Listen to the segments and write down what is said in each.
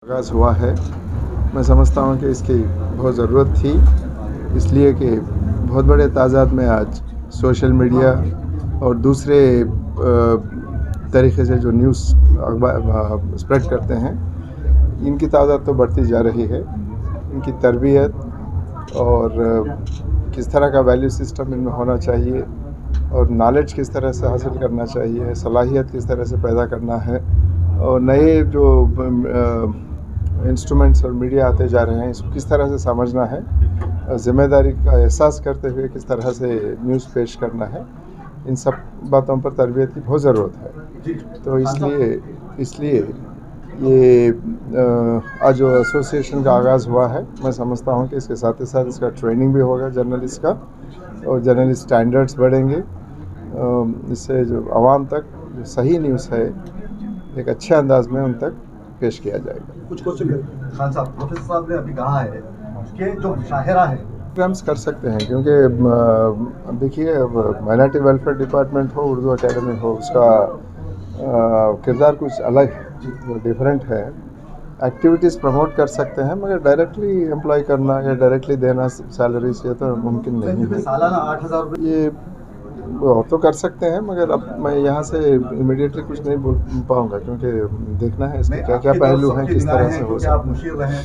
आगाज़ हुआ है। मैं समझता हूँ कि इसकी बहुत ज़रूरत थी, इसलिए कि बहुत बड़े तादाद में आज सोशल मीडिया और दूसरे तरीक़े से जो न्यूज़ स्प्रेड करते हैं, इनकी तादाद तो बढ़ती जा रही है। इनकी तरबियत और किस तरह का वैल्यू सिस्टम इनमें होना चाहिए और नॉलेज किस तरह से हासिल करना चाहिए, सलाहियत किस तरह से पैदा करना है और नए जो इंस्ट्रूमेंट्स और मीडिया आते जा रहे हैं, इसको किस तरह से समझना है, ज़िम्मेदारी का एहसास करते हुए किस तरह से न्यूज़ पेश करना है, इन सब बातों पर तरबियत की बहुत ज़रूरत है। तो इसलिए ये आज जो एसोसिएशन का आगाज़ हुआ है, मैं समझता हूँ कि इसके साथ ही साथ इसका ट्रेनिंग भी होगा जर्नलिस्ट का और जर्नलिस्ट स्टैंडर्ड्स बढ़ेंगे। इससे जो आवाम तक जो सही न्यूज़ है एक अच्छे अंदाज में उन तक पेश किया जाएगा। कुछ खान साहब, प्रोफेसर साहब ने अभी कहा है कि जो मुशाहिरा है प्रोग्राम्स कर सकते हैं, क्योंकि देखिए माइनॉरिटी वेलफेयर डिपार्टमेंट हो, उर्दू अकेडमी हो, उसका किरदार कुछ अलग है, वो डिफरेंट है। एक्टिविटीज़ प्रमोट कर सकते हैं, मगर डायरेक्टली एम्प्लॉय करना या डायरेक्टली देना सैलरी से तो मुमकिन नहीं है। सालाना 8,000 रुपये ये और तो कर सकते हैं, मगर अब मैं यहाँ से इमीडिएटली कुछ नहीं बोल पाऊँगा, क्योंकि देखना है इसके क्या क्या पहलू हैं, किस तरह से हो सकता है। आप मुशीर रहें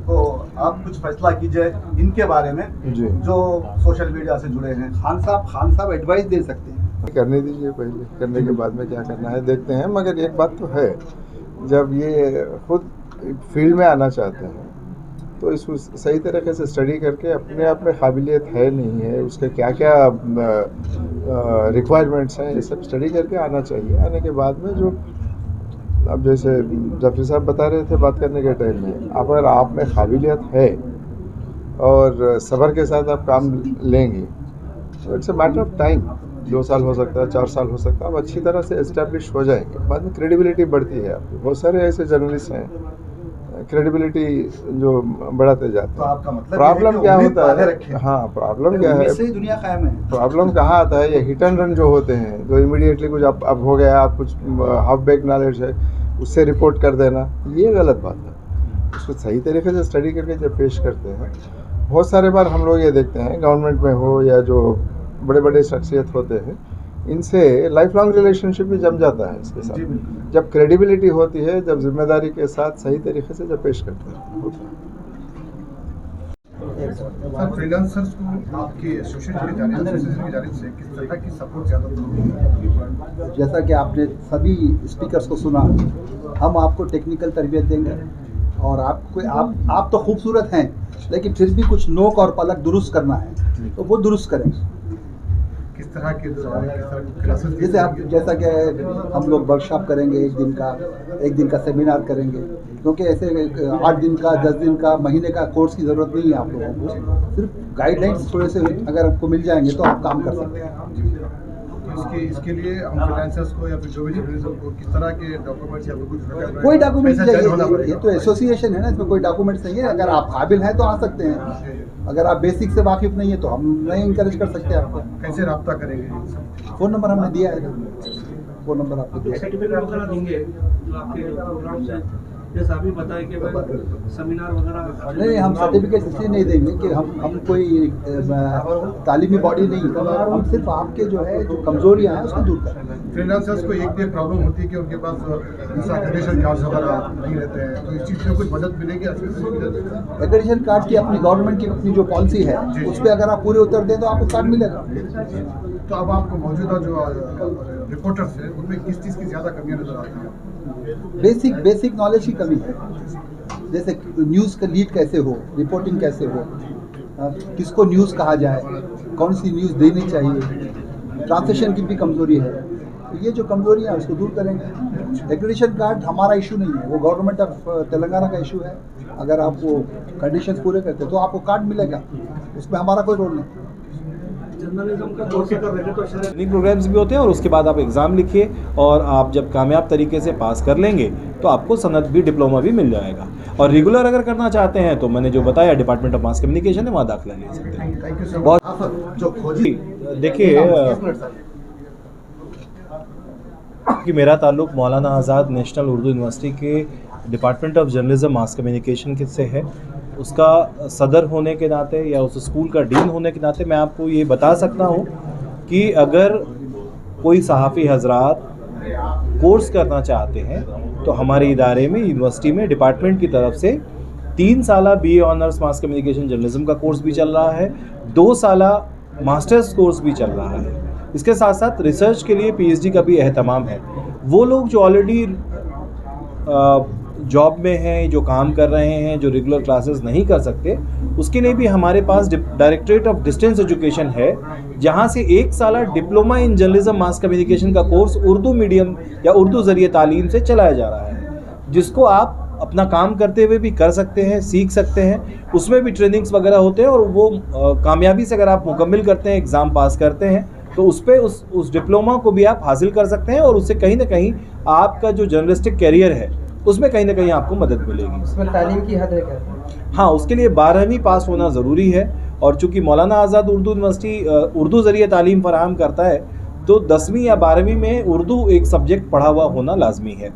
तो आप कुछ फैसला कीजिए इनके बारे में जी, जो सोशल मीडिया से जुड़े हैं। खान साहब एडवाइस दे सकते हैं। करने दीजिए, पहले करने के बाद में क्या करना है देखते हैं। मगर एक बात तो है, जब ये खुद फील्ड में आना चाहते हैं तो इसको सही तरीके से स्टडी करके अपने आप में काबिलियत है नहीं है, उसके क्या क्या रिक्वायरमेंट्स हैं, ये सब स्टडी करके आना चाहिए। आने के बाद में जो अब जैसे जाफरी साहब बता रहे थे बात करने के टाइम में, अगर आप में काबिलियत है और सब्र के साथ आप काम लेंगे तो it's a matter of time, 2 साल हो सकता है, 4 साल हो सकता है, आप अच्छी तरह से एस्टेब्लिश हो जाएंगे। बाद में क्रेडिबिलिटी बढ़ती है आपकी। बहुत सारे ऐसे जर्नलिस्ट हैं क्रेडिबिलिटी जो बढ़ाते जाते तो हैं। आपका मतलब प्रॉब्लम क्या होता है, रखें। हाँ प्रॉब्लम क्या है, से ही दुनिया कायम है। प्रॉब्लम कहाँ आता है, ये हिट एंड रन जो होते हैं, जो इमीडिएटली कुछ अब हो गया, आप कुछ हाफ बेक नॉलेज है उससे रिपोर्ट कर देना, ये गलत बात है। उसको सही तरीके से स्टडी करके जब पेश करते हैं, बहुत सारे बार हम लोग ये देखते हैं गवर्नमेंट में हो या जो बड़े बड़े शख्सियत होते हैं, इनसे लाइफ लॉन्ग रिलेशनशिप भी जम जाता है इसके साथ, जब क्रेडिबिलिटी होती है, जब जिम्मेदारी के साथ सही तरीके से जब पेश करते हैं होता है। सर, फ्रीलांसर्स को आपके एसोसिएशन की जानिब से किस तरह की सपोर्ट ज़्यादा होगी? जैसा कि आपने सभी स्पीकर्स को सुना, हम आपको टेक्निकल तरबियत देंगे और आप तो खूबसूरत हैं, लेकिन फिर भी कुछ नोक और पलक दुरुस्त करना है तो वो दुरुस्त करें। किस तरह के क्लासेस? जैसा कि हम लोग वर्कशॉप करेंगे, एक दिन का सेमिनार करेंगे, क्योंकि ऐसे 8 दिन का, 10 दिन का, महीने का कोर्स की ज़रूरत नहीं है आप लोगों को। सिर्फ गाइडलाइंस थोड़े से अगर आपको मिल जाएंगे तो आप काम कर सकते हैं। इसके लिए हम फ्रीलांसर्स को या फिर जो भी जर्नलिज्म को किस तरह के डॉक्यूमेंट्स या कुछ कोई डॉक्यूमेंट्स नहीं, ये तो एसोसिएशन है ना, इसमें कोई डॉक्यूमेंट्स नहीं है। अगर आप काबिल हैं तो आ सकते हैं, अगर आप बेसिक से वाकिफ नहीं है तो हम नहीं इंकरेज कर सकते आपको। कैसे रब्ता करेंगे? फ़ोन नंबर हमने दिया है ना, फ़ोन नंबर आपको दिया है। सर्टिफिकेट वगैरह देंगे जो आपके प्रोग्राम्स हैं, जैसा अभी बताया कि सेमिनार वगैरह? नहीं, हम सर्टिफिकेट इसलिए नहीं देंगे कि हम कोई तालीमी बॉडी नहीं है, हम सिर्फ आपके जो है जो कमजोरियाँ हैं उसको दूर करें। फ्रीलांसर्स को एक प्रॉब्लम होती है कि उनके पास एक्रेडिटेशन कार्ड्स वगैरह नहीं रहते हैं, तो इस चीज़ में कुछ मदद मिलेगी? एक्रेडिटेशन कार्ड की अपनी गवर्नमेंट की अपनी जो पॉलिसी है उस पर अगर आप पूरे उतर दें तो आपको कार्ड मिलेगा। तो अब आपको मौजूदा जो रिपोर्टर्स हैं उनमें किस चीज़ की ज़्यादा कमियाँ नजर आती हैं? बेसिक नॉलेज की कमी है, जैसे न्यूज़ का लीड कैसे हो, रिपोर्टिंग कैसे हो, किसको न्यूज़ कहा जाए, कौन सी न्यूज़ देनी चाहिए, ट्रांसलेशन की भी कमज़ोरी है। तो ये जो कमज़ोरियाँ हैं उसको दूर करेंगे। एक्रेडिटेशन कार्ड हमारा इशू नहीं है, वो गवर्नमेंट ऑफ तेलंगाना का इशू है। अगर आप वो कंडीशंस पूरे करते तो आपको कार्ड मिलेगा, उसमें हमारा कोई रोल नहीं। जर्नलिज्म का कोर्स कर रहे हैं तो शायद ट्रेनिंग प्रोग्राम्स भी होते हैं और उसके बाद आप एग्ज़ाम लिखिए और आप जब कामयाब तरीके से पास कर लेंगे तो आपको सनद भी, डिप्लोमा भी मिल जाएगा। और रेगुलर अगर करना चाहते हैं तो मैंने जो बताया डिपार्टमेंट ऑफ मास कम्युनिकेशन है, वहाँ दाखिला ले सकते हैं। Thank you sir. बहुत जो खोजी देखिए कि मेरा ताल्लुक़ मौलाना आज़ाद नेशनल उर्दू यूनिवर्सिटी के department of journalism mass communication से है, उसका सदर होने के नाते या उस स्कूल का डीन होने के नाते मैं आपको ये बता सकता हूँ कि अगर कोई सहाफ़ी हजरात कोर्स करना चाहते हैं तो हमारे इदारे में, यूनिवर्सिटी में, डिपार्टमेंट की तरफ से 3 साला BA honours mass communication journalism का कोर्स भी चल रहा है, 2 साला मास्टर्स कोर्स भी चल रहा है। इसके साथ साथ रिसर्च के लिए PhD का भी एहतमाम है। वो लोग जो ऑलरेडी जॉब में हैं, जो काम कर रहे हैं, जो रेगुलर क्लासेस नहीं कर सकते, उसके लिए भी हमारे पास डायरेक्टरेट ऑफ डिस्टेंस एजुकेशन है, जहां से 1 साला diploma in journalism mass communication का कोर्स उर्दू मीडियम या उर्दू ज़रिए तालीम से चलाया जा रहा है, जिसको आप अपना काम करते हुए भी कर सकते हैं, सीख सकते हैं। उसमें भी ट्रेनिंग्स वगैरह होते हैं और वो कामयाबी से अगर आप मुकम्मिल करते हैं, एग्ज़ाम पास करते हैं, तो उस पर उस डिप्लोमा को भी आप हासिल कर सकते हैं और उससे कहीं ना कहीं आपका जो जर्नलिस्टिक कैरियर है उसमें कहीं ना कहीं आपको मदद मिलेगी। उसमें तालीम की हद है क्या? हाँ, उसके लिए 12वीं पास होना ज़रूरी है और चूँकि मौलाना आज़ाद उर्दू यूनिवर्सिटी उर्दू ज़रिए तालीम फराहम करता है, तो 10वीं या 12वीं में उर्दू एक सब्जेक्ट पढ़ा हुआ होना लाजमी है।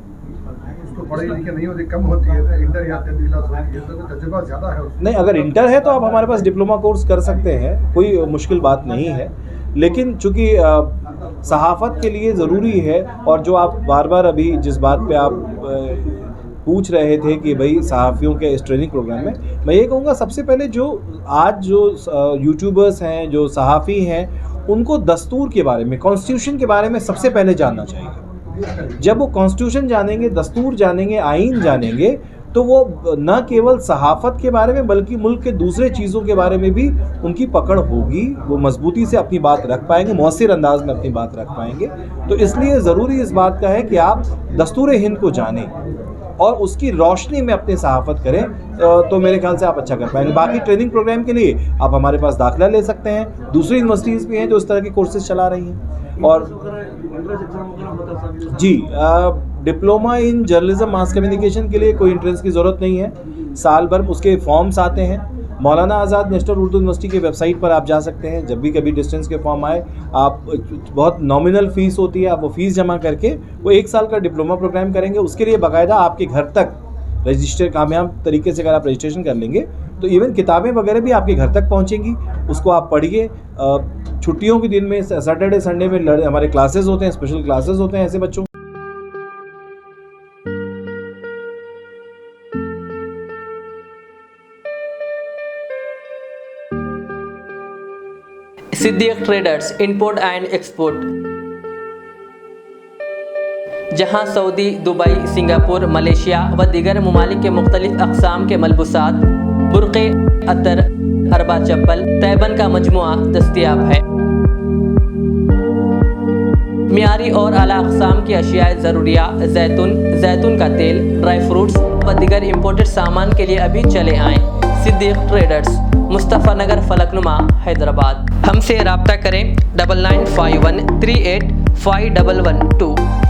पढ़ाई लिखाई नहीं होती, कम होती है, इंटर या 10वीं क्लास होती है, तो तजुर्बा ज़्यादा है। नहीं, अगर इंटर है तो आप हमारे पास डिप्लोमा कोर्स कर सकते हैं, कोई मुश्किल बात नहीं है। लेकिन चूँकि सहाफ़त के लिए ज़रूरी है, और जो आप बार बार अभी जिस बात पे आप पूछ रहे थे कि भाई सहाफ़ियों के इस ट्रेनिंग प्रोग्राम में, मैं ये कहूँगा सबसे पहले जो यूट्यूबर्स हैं, जो सहाफ़ी हैं, उनको दस्तूर के बारे में, कॉन्स्टिट्यूशन के बारे में सबसे पहले जानना चाहिए। जब वो कॉन्स्टिट्यूशन जानेंगे, दस्तूर जानेंगे, आइन जानेंगे, तो वो न केवल सहाफ़त के बारे में बल्कि मुल्क के दूसरे चीज़ों के बारे में भी उनकी पकड़ होगी, वो मजबूती से अपनी बात रख पाएंगे, मौसर अंदाज में अपनी बात रख पाएंगे। तो इसलिए ज़रूरी इस बात का है कि आप दस्तूर हिंद को जानें और उसकी रोशनी में अपनी सहाफ़त करें, तो मेरे ख्याल से आप अच्छा कर पाएंगे। बाकी ट्रेनिंग प्रोग्राम के लिए आप हमारे पास दाखिला ले सकते हैं, दूसरी यूनिवर्सिटीज़ भी हैं जो इस तरह के कोर्सेज चला रही हैं। और जी, diploma in journalism mass communication के लिए कोई एंट्रेंस की ज़रूरत नहीं है, साल भर उसके फॉर्म्स आते हैं। मौलाना आज़ाद नेशनल उर्दू यूनिवर्सिटी की वेबसाइट पर आप जा सकते हैं, जब भी कभी डिस्टेंस के फॉर्म आए, आप बहुत नॉमिनल फ़ीस होती है, आप वो फ़ीस जमा करके वो 1 साल का डिप्लोमा प्रोग्राम करेंगे। उसके लिए बाकायदा आपके घर तक रजिस्टर, कामयाब तरीके से अगर आप रजिस्ट्रेशन कर लेंगे तो इवन किताबें वगैरह भी आपके घर तक पहुंचेंगी, उसको आप पढ़िए। छुट्टियों के दिन में, सैटरडे संडे में हमारे क्लासेस होते हैं, स्पेशल क्लासेस होते हैं ऐसे बच्चों। Siddique traders import and export, जहां सऊदी, दुबई, सिंगापुर, मलेशिया व दीगर ममालिक के मुख्तलिफ अक़साम के मलबूसात, बुर्क़े, अतर, अरबा चप्पल, तैबन का मजमुआ दस्तयाब है। मियारी और आला अक़साम की अशियाए ज़रूरिया, जैतून का तेल, ड्राई फ्रूट्स व दीगर इम्पोर्टेड सामान के लिए अभी चले आएँ। सिद्दीक ट्रेडर्स, मुस्तफ़ा नगर, फलकनुमा, हैदराबाद। हमसे रब्ता करें 9951385112।